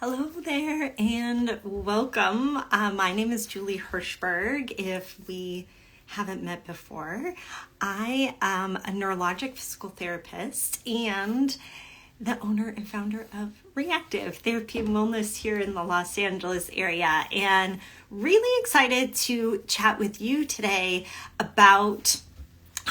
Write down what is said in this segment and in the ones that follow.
Hello there and welcome. My name is Julie Hirschberg. If we haven't met before, I am a neurologic physical therapist and the owner and founder of Re+active Therapy and Wellness here in the Los Angeles area, and really excited to chat with you today about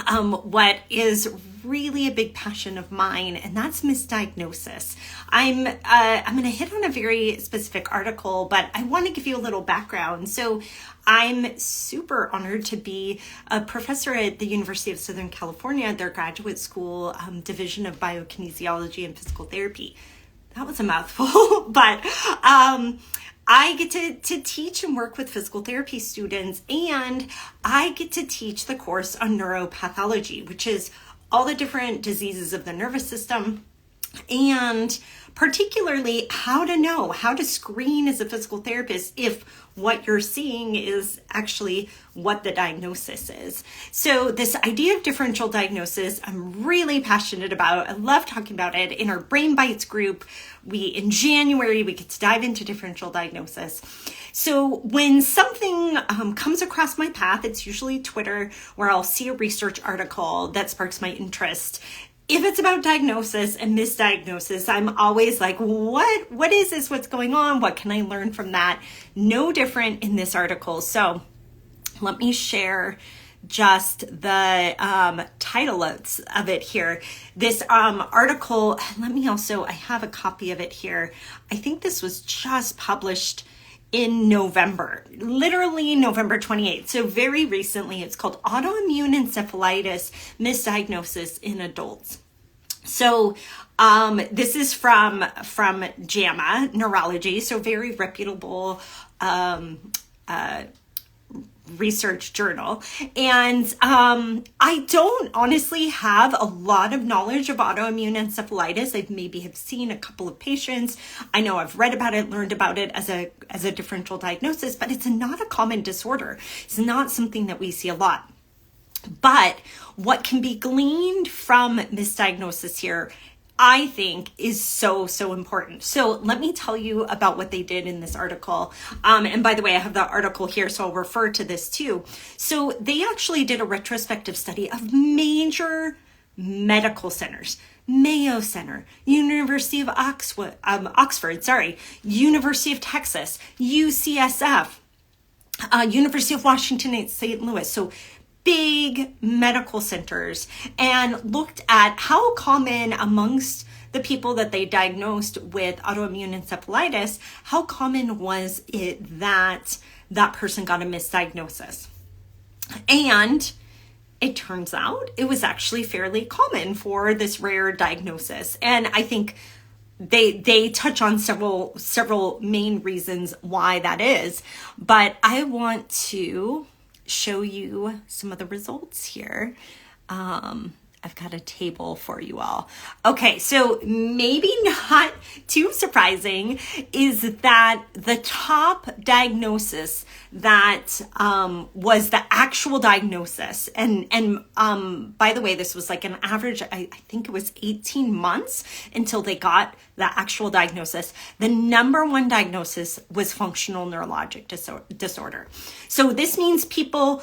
what is really a big passion of mine, and that's misdiagnosis. I'm going to hit on a very specific article, but I want to give you a little background. So I'm super honored to be a professor at the University of Southern California, their graduate school division of biokinesiology and physical therapy. That was a mouthful, but I get to teach and work with physical therapy students, and I get to teach the course on neuropathology, which is all the different diseases of the nervous system, and particularly how to screen as a physical therapist if what you're seeing is actually what the diagnosis is. So this idea of differential diagnosis, I'm really passionate about. I love talking about it. In our Brain Bites group, in January, we get to dive into differential diagnosis. So when something comes across my path, it's usually Twitter, where I'll see a research article that sparks my interest. If it's about diagnosis and misdiagnosis, I'm always like, what is this? What's going on? What can I learn from that? No different in this article. So let me share just the title of it here. This article, I have a copy of it here. I think this was just published in November, literally November 28th. So very recently. It's called Autoimmune Encephalitis Misdiagnosis in Adults. So this is from JAMA Neurology, so very reputable research journal. And I don't honestly have a lot of knowledge of autoimmune encephalitis. I maybe have seen a couple of patients. I know I've read about it, learned about it as a differential diagnosis, but it's not a common disorder. It's not something that we see a lot. But what can be gleaned from misdiagnosis here, I think, is so important. So let me tell you about what they did in this article. And by the way, I have the article here, so I'll refer to this too. So they actually did a retrospective study of major medical centers. Mayo Center, University of Oxford, University of Texas, UCSF, University of Washington at St. Louis. So big medical centers, and looked at how common amongst the people that they diagnosed with autoimmune encephalitis, how common was it that that person got a misdiagnosis. And it turns out it was actually fairly common for this rare diagnosis. And I think they touch on several main reasons why that is, but I want to show you some of the results here. I've got a table for you all. Okay, so maybe not too surprising is that the top diagnosis that was the actual diagnosis, and by the way, this was like an average, I think it was 18 months until they got the actual diagnosis. The number one diagnosis was functional neurologic disorder. So this means people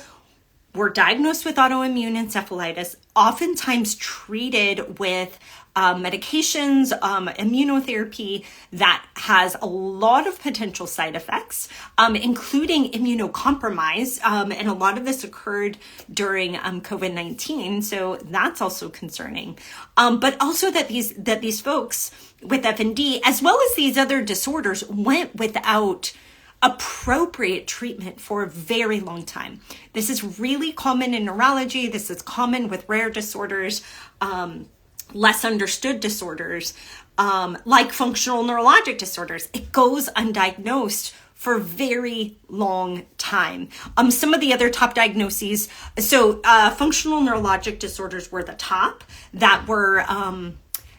were diagnosed with autoimmune encephalitis, oftentimes treated with medications, immunotherapy that has a lot of potential side effects, including immunocompromise, and a lot of this occurred during COVID-19, so that's also concerning. But also that these folks with FND, as well as these other disorders, went without appropriate treatment for a very long time. This is really common in neurology. This is common with rare disorders, less understood disorders, like functional neurologic disorders. It goes undiagnosed for a very long time. Some of the other top diagnoses, so functional neurologic disorders were the top that were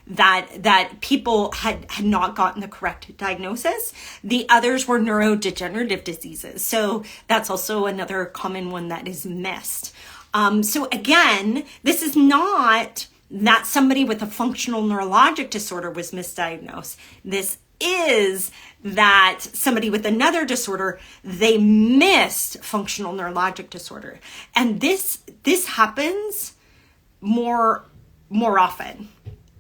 that people had not gotten the correct diagnosis. The others were neurodegenerative diseases. So that's also another common one that is missed. So again, this is not that somebody with a functional neurologic disorder was misdiagnosed. This is that somebody with another disorder, they missed functional neurologic disorder. And this happens more often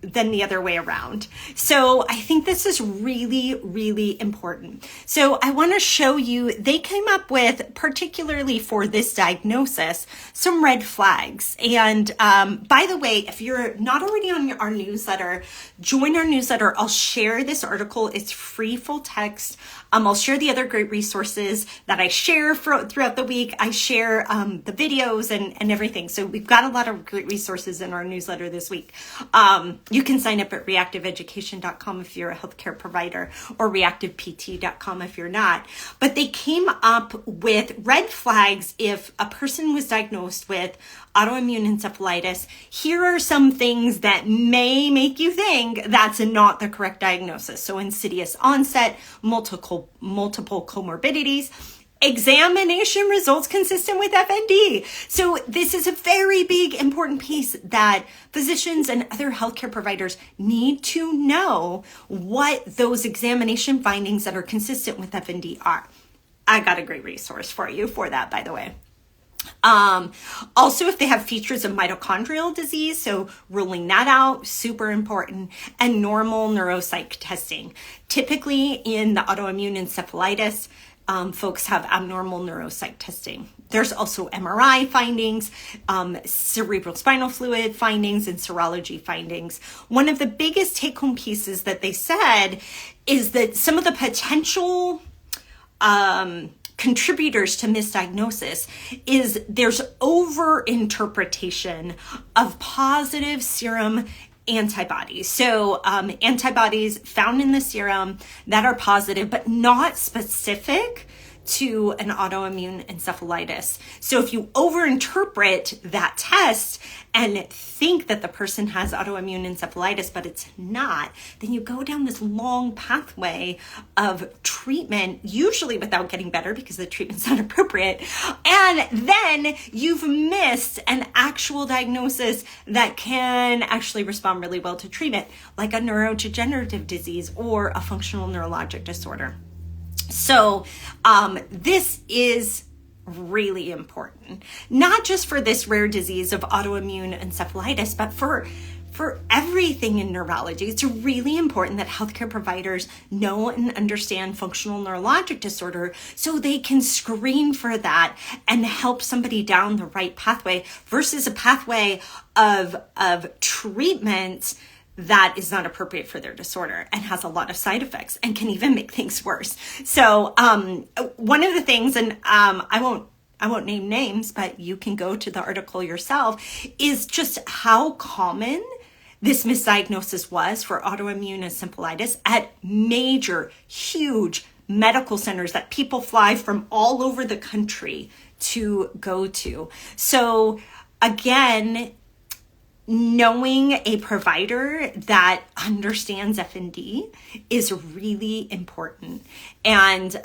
than the other way around. So I think this is really, really important. So I want to show you, they came up with, particularly for this diagnosis, some red flags. And by the way, if you're not already on our newsletter, join our newsletter. I'll share this article. It's free, full text. I'll share the other great resources that I share throughout the week. I share the videos and everything. So we've got a lot of great resources in our newsletter this week. You can sign up at reactiveeducation.com if you're a healthcare provider, or reactivept.com if you're not. But they came up with red flags if a person was diagnosed with autoimmune encephalitis. Here are some things that may make you think that's not the correct diagnosis. So insidious onset, multiple comorbidities, examination results consistent with FND. So this is a very big, important piece that physicians and other healthcare providers need to know, what those examination findings that are consistent with FND are. I got a great resource for you for that, by the way. Also, if they have features of mitochondrial disease, so ruling that out, super important, and normal neuropsych testing. Typically in the autoimmune encephalitis, folks have abnormal neuropsych testing. There's also MRI findings, cerebral spinal fluid findings, and serology findings. One of the biggest take-home pieces that they said is that some of the potential contributors to misdiagnosis is there's over-interpretation of positive serum antibodies. So antibodies found in the serum that are positive, but not specific to an autoimmune encephalitis. So if you overinterpret that test and think that the person has autoimmune encephalitis, but it's not, then you go down this long pathway of treatment, usually without getting better because the treatment's not appropriate. And then you've missed an actual diagnosis that can actually respond really well to treatment, like a neurodegenerative disease or a functional neurologic disorder. So this is really important, not just for this rare disease of autoimmune encephalitis, but for everything in neurology. It's really important that healthcare providers know and understand functional neurologic disorder so they can screen for that and help somebody down the right pathway versus a pathway of treatment that is not appropriate for their disorder and has a lot of side effects and can even make things worse. So one of the things, and I won't name names, but you can go to the article yourself, is just how common this misdiagnosis was for autoimmune encephalitis at major, huge medical centers that people fly from all over the country to go to. So again, knowing a provider that understands FND is really important. And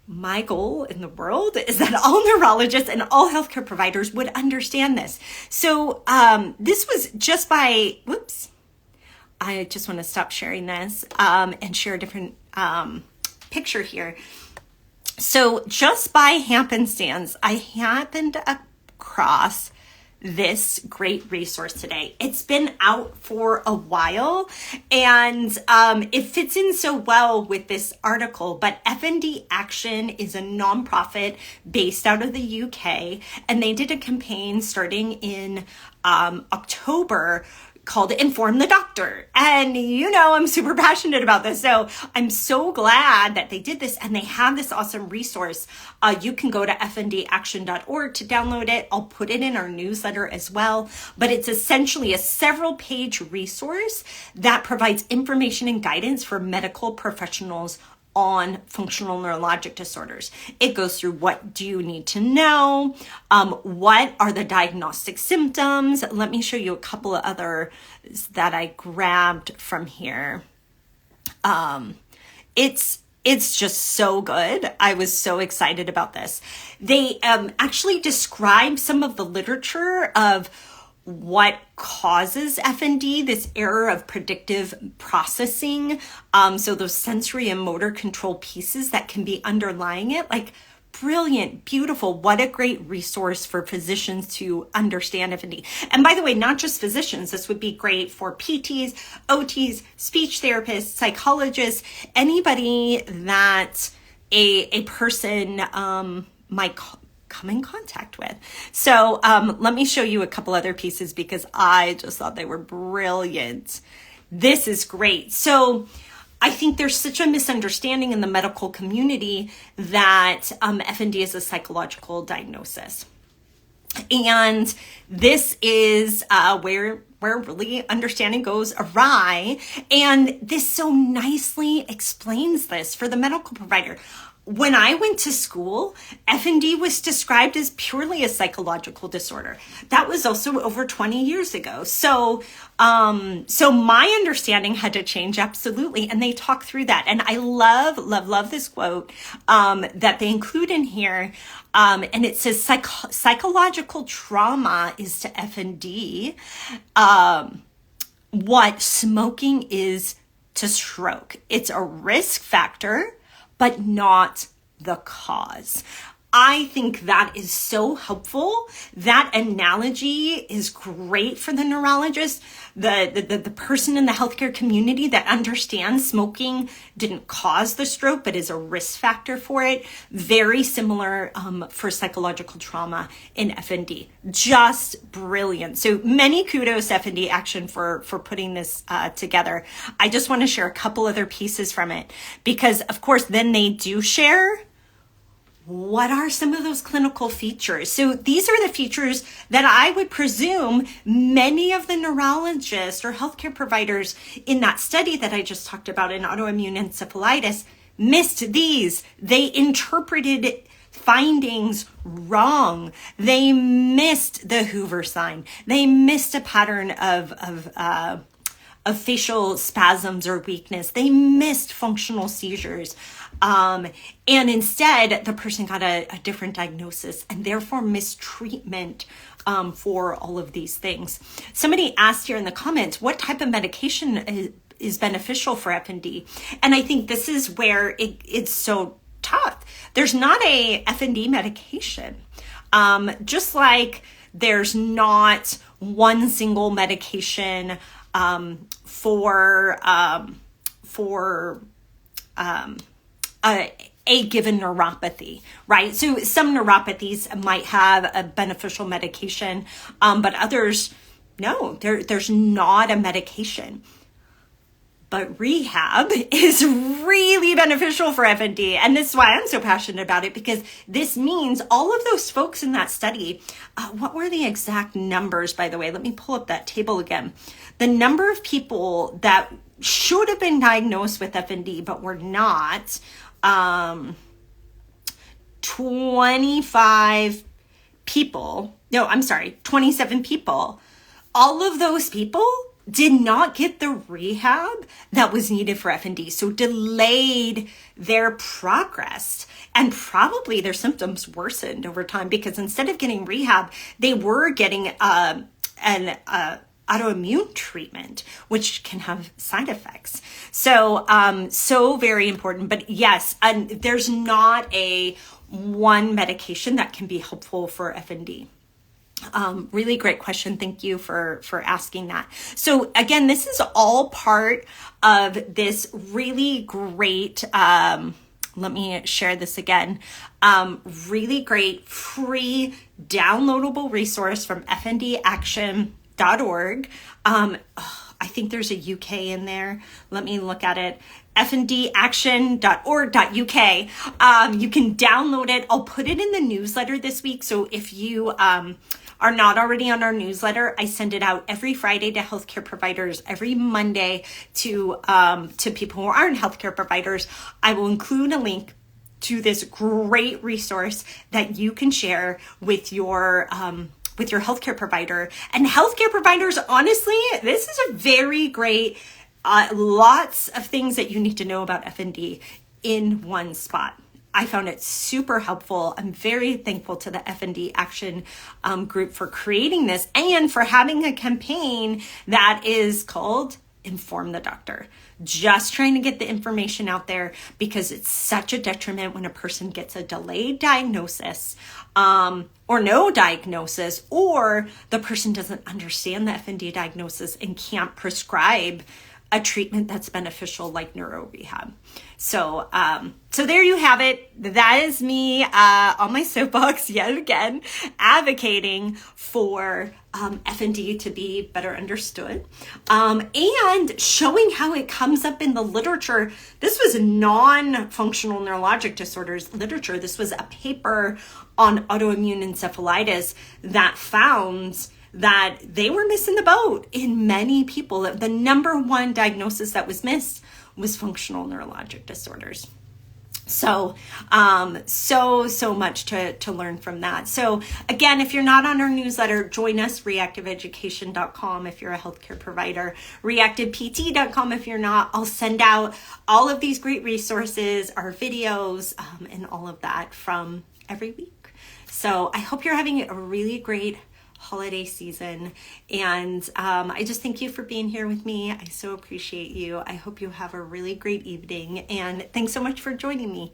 my goal in the world is that all neurologists and all healthcare providers would understand this. So this was just by, I just want to stop sharing this and share a different picture here. So just by happenstance, I happened across this great resource today. It's been out for a while and it fits in so well with this article, but FND Action is a nonprofit based out of the UK, and they did a campaign starting in October called Inform the Doctor. And you know, I'm super passionate about this. So I'm so glad that they did this and they have this awesome resource. You can go to fndaction.org to download it. I'll put it in our newsletter as well. But it's essentially a several page resource that provides information and guidance for medical professionals on functional neurologic disorders. It goes through what do you need to know, what are the diagnostic symptoms. Let me show you a couple of others that I grabbed from here. It's just so good. I was so excited about this. They actually describe some of the literature of what causes FND, this error of predictive processing. So those sensory and motor control pieces that can be underlying it, like brilliant, beautiful. What a great resource for physicians to understand FND. And by the way, not just physicians, this would be great for PTs, OTs, speech therapists, psychologists, anybody that a person might come in contact with. So let me show you a couple other pieces because I just thought they were brilliant. This is great. So I think there's such a misunderstanding in the medical community that FND is a psychological diagnosis. And this is where really understanding goes awry. And this so nicely explains this for the medical provider. When I went to school, FND was described as purely a psychological disorder. That was also over 20 years ago. So my understanding had to change absolutely. And they talk through that. And I love this quote that they include in here. And it says, psychological trauma is to FND what smoking is to stroke. It's a risk factor, but not the cause. I think that is so helpful. That analogy is great for the neurologist, the person in the healthcare community that understands smoking didn't cause the stroke, but is a risk factor for it. Very similar for psychological trauma in FND. Just brilliant. So many kudos to FND Action for putting this together. I just want to share a couple other pieces from it because, of course, then they do share what are some of those clinical features? So these are the features that I would presume many of the neurologists or healthcare providers in that study that I just talked about in autoimmune encephalitis missed these. They interpreted findings wrong. They missed the Hoover sign. They missed a pattern of facial spasms or weakness. They missed functional seizures. And instead, the person got a different diagnosis and therefore mistreatment for all of these things. Somebody asked here in the comments, what type of medication is beneficial for FND? And I think this is where it's so tough. There's not a FND medication. Just like there's not one single medication for a given neuropathy, right? So some neuropathies might have a beneficial medication, but others, no, there's not a medication. But rehab is really beneficial for FND. And this is why I'm so passionate about it, because this means all of those folks in that study, what were the exact numbers, by the way? Let me pull up that table again. The number of people that should have been diagnosed with FND, but were not, 27 people. All of those people did not get the rehab that was needed for FND. So delayed their progress, and probably their symptoms worsened over time because instead of getting rehab, they were getting an autoimmune treatment, which can have side effects. So, so very important. But yes, there's not a one medication that can be helpful for FND. Really great question. Thank you for asking that. So again, this is all part of this really great, let me share this again, really great free downloadable resource from fndaction.org. I think there's a UK in there. Let me look at it. fndaction.org.uk. You can download it. I'll put it in the newsletter this week. So if you are not already on our newsletter, I send it out every Friday to healthcare providers, every Monday to people who aren't healthcare providers. I will include a link to this great resource that you can share with your healthcare provider. And healthcare providers, honestly, this is a very great, lots of things that you need to know about FND in one spot. I found it super helpful. I'm very thankful to the F&D Action group for creating this and for having a campaign that is called Inform the Doctor. Just trying to get the information out there because it's such a detriment when a person gets a delayed diagnosis or no diagnosis, or the person doesn't understand the F&D diagnosis and can't prescribe a treatment that's beneficial like neuro rehab. So there you have it. That is me on my soapbox yet again, advocating for F&D to be better understood and showing how it comes up in the literature. This was non-functional neurologic disorders literature. This was a paper on autoimmune encephalitis that found that they were missing the boat in many people. The number one diagnosis that was missed was functional neurologic disorders. So much to learn from that. So again, if you're not on our newsletter, join us, reactiveeducation.com if you're a healthcare provider, reactivept.com if you're not. I'll send out all of these great resources, our videos, and all of that from every week. So I hope you're having a really great holiday season. And I just thank you for being here with me. I so appreciate you. I hope you have a really great evening. And thanks so much for joining me.